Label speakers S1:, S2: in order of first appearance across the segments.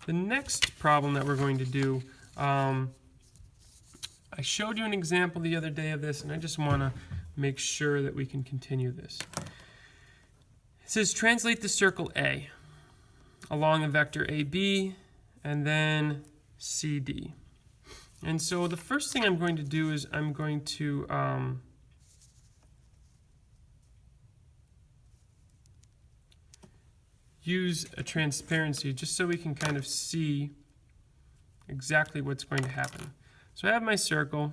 S1: The next problem that we're going to do, I showed you an example the other day of this, and I just want to make sure that we can continue this. It says translate the circle A along a vector AB and then CD. And so the first thing I'm going to do is I'm going to use a transparency just so we can kind of see exactly what's going to happen. So I have my circle,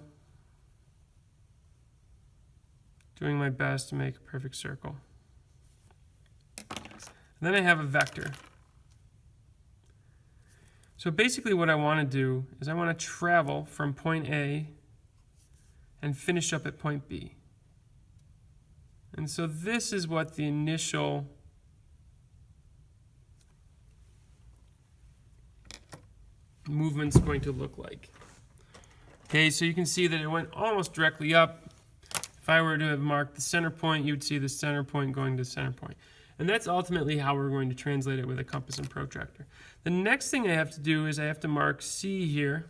S1: doing my best to make a perfect circle. And then I have a vector. So basically what I want to do is I want to travel from point A and finish up at point B. And so this is what the initial movement's going to look like. Okay, so you can see that it went almost directly up. If I were to have marked the center point, you would see the center point going to center point. And that's ultimately how we're going to translate it with a compass and protractor. The next thing I have to do is I have to mark C here,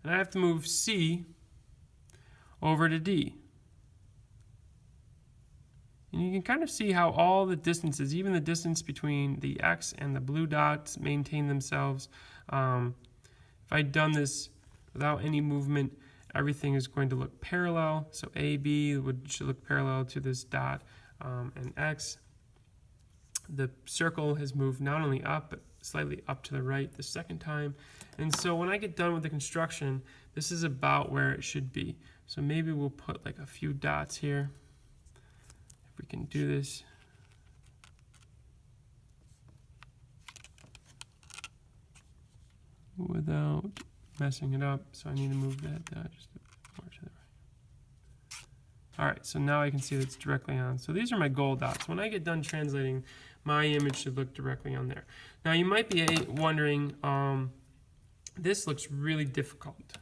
S1: and I have to move C over to D. And you can kind of see how all the distances, even the distance between the X and the blue dots, maintain themselves. If I'd done this without any movement, everything is going to look parallel. So AB should look parallel to this dot and X. The circle has moved not only up, but slightly up to the right the second time. And so when I get done with the construction, this is about where it should be. So maybe we'll put like a few dots here. If we can do this. Without messing it up, so I need to move that just more to the right. All right, so now I can see that it's directly on. So these are my goal dots. When I get done translating, my image should look directly on there. Now you might be wondering, this looks really difficult.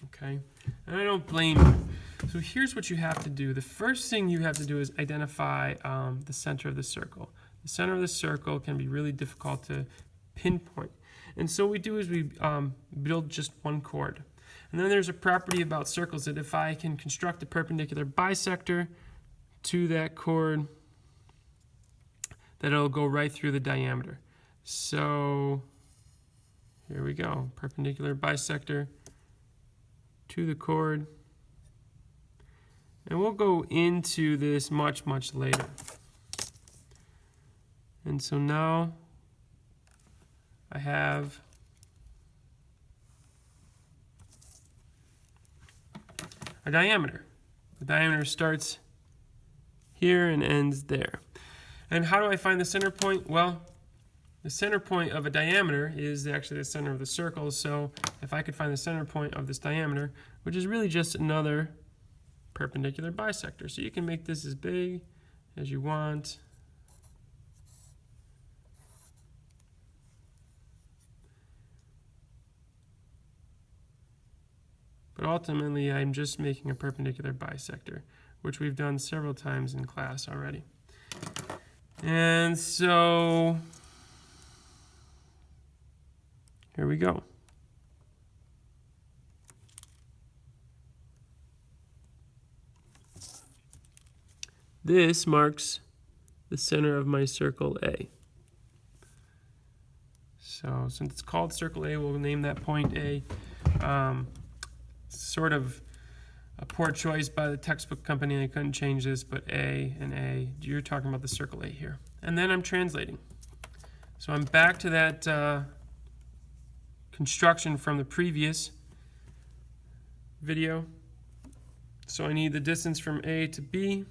S1: Okay, and I don't blame you. So here's what you have to do. The first thing you have to do is identify the center of the circle. The center of the circle can be really difficult to pinpoint. And so what we do is we build just one chord. And then there's a property about circles that if I can construct a perpendicular bisector to that chord, that it'll go right through the diameter. So here we go, perpendicular bisector to the chord. And we'll go into this much, much later. And so now I have a diameter. The diameter starts here and ends there. And how do I find the center point? Well, the center point of a diameter is actually the center of the circle. So if I could find the center point of this diameter, which is really just another perpendicular bisector. So you can make this as big as you want. But ultimately, I'm just making a perpendicular bisector, which we've done several times in class already. And so here we go. This marks the center of my circle A. So since it's called circle A, we'll name that point A. Sort of a poor choice by the textbook company. I couldn't change this, but A and A. You're talking about the circle A here. And then I'm translating. So I'm back to that construction from the previous video. So I need the distance from A to B.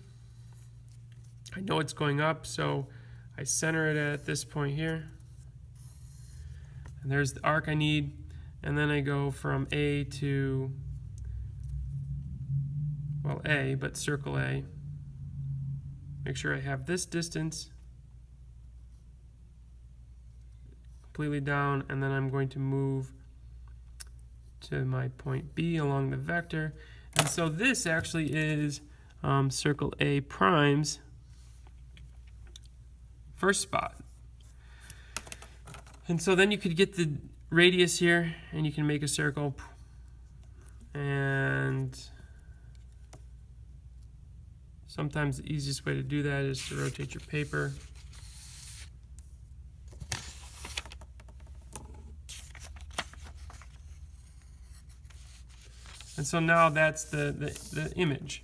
S1: I know it's going up, so I center it at this point here. And there's the arc I need. And then I go from A to, well, A, but circle A. Make sure I have this distance completely down, and then I'm going to move to my point B along the vector. And so this actually is circle A prime's first spot. And so then you could get the radius here, and you can make a circle. And sometimes the easiest way to do that is to rotate your paper. And so now that's the image.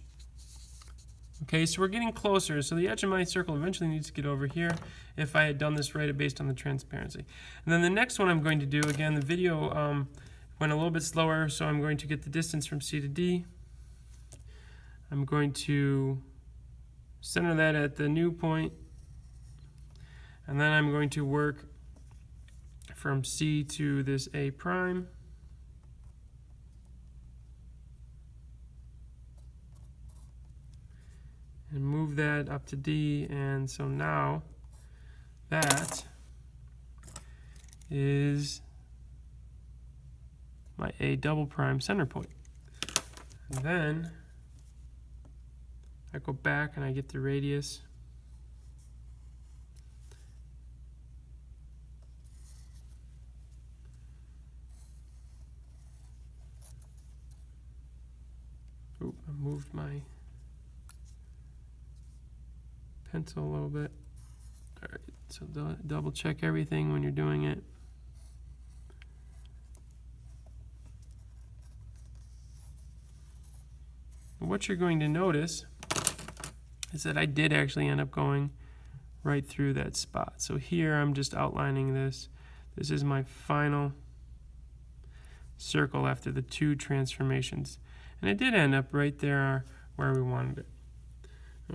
S1: Okay, so we're getting closer. So the edge of my circle eventually needs to get over here if I had done this right based on the transparency. And then the next one I'm going to do, again, the video went a little bit slower, so I'm going to get the distance from C to D. I'm going to center that at the new point, and then I'm going to work from C to this A prime. And move that up to D, and so now that is my A double prime center point. And then I go back and I get the radius. Oop, I moved my pencil a little bit. All right, so double check everything when you're doing it. What you're going to notice is that I did actually end up going right through that spot. So here I'm just outlining this. This is my final circle after the two transformations. And it did end up right there where we wanted it.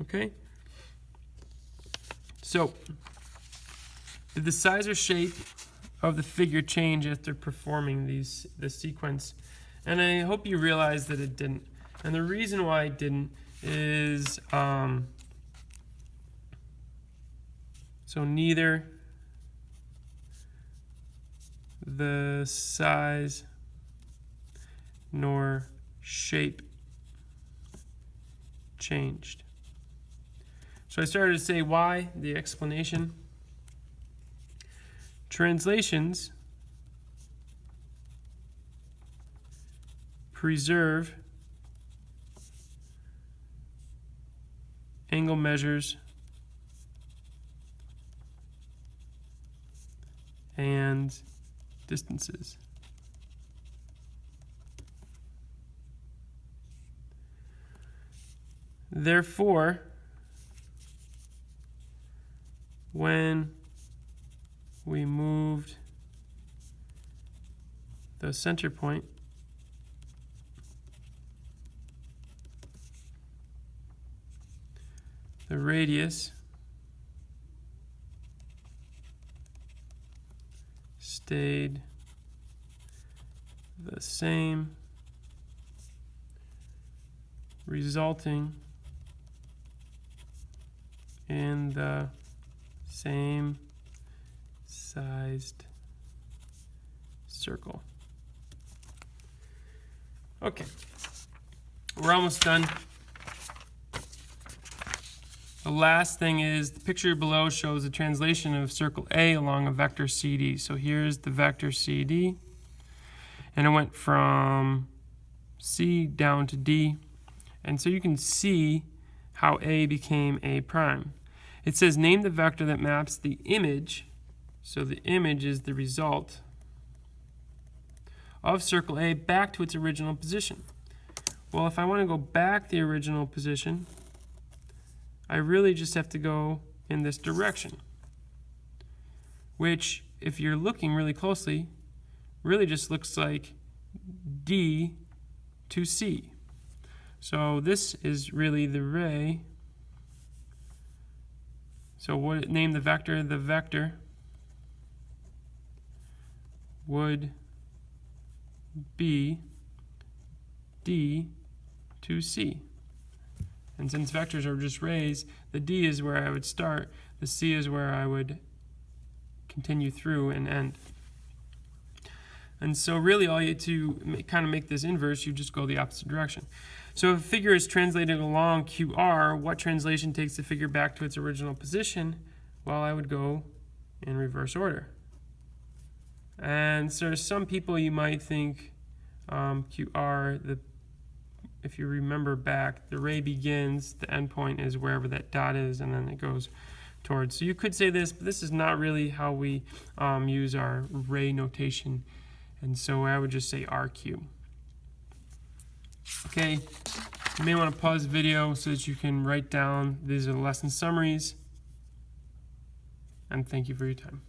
S1: Okay? So, did the size or shape of the figure change after performing this sequence? And I hope you realize that it didn't. And the reason why it didn't is so neither the size nor shape changed. So I started to say why, the explanation. Translations preserve angle measures and distances. Therefore, when we moved the center point the radius stayed the same, resulting in the same sized circle. Okay, we're almost done. The last thing is the picture below shows a translation of circle A along a vector CD. So here's the vector CD, and it went from C down to D. And so you can see how A became A prime. It says name the vector that maps the image, so the image is the result, of circle A back to its original position. Well, if I want to go back the original position, I really just have to go in this direction, which, if you're looking really closely, really just looks like D to C. So this is really the ray. So what name the vector? The vector would be D to C. And since vectors are just rays, the D is where I would start, the C is where I would continue through and end. And so really all you to kind of make this inverse, you just go the opposite direction. So if a figure is translated along QR, what translation takes the figure back to its original position? Well, I would go in reverse order. And so some people you might think QR, if you remember back, the ray begins, the endpoint is wherever that dot is, and then it goes towards. So you could say this, but this is not really how we use our ray notation. And so I would just say RQ. Okay, you may want to pause the video so that you can write down, these are the lesson summaries. And thank you for your time.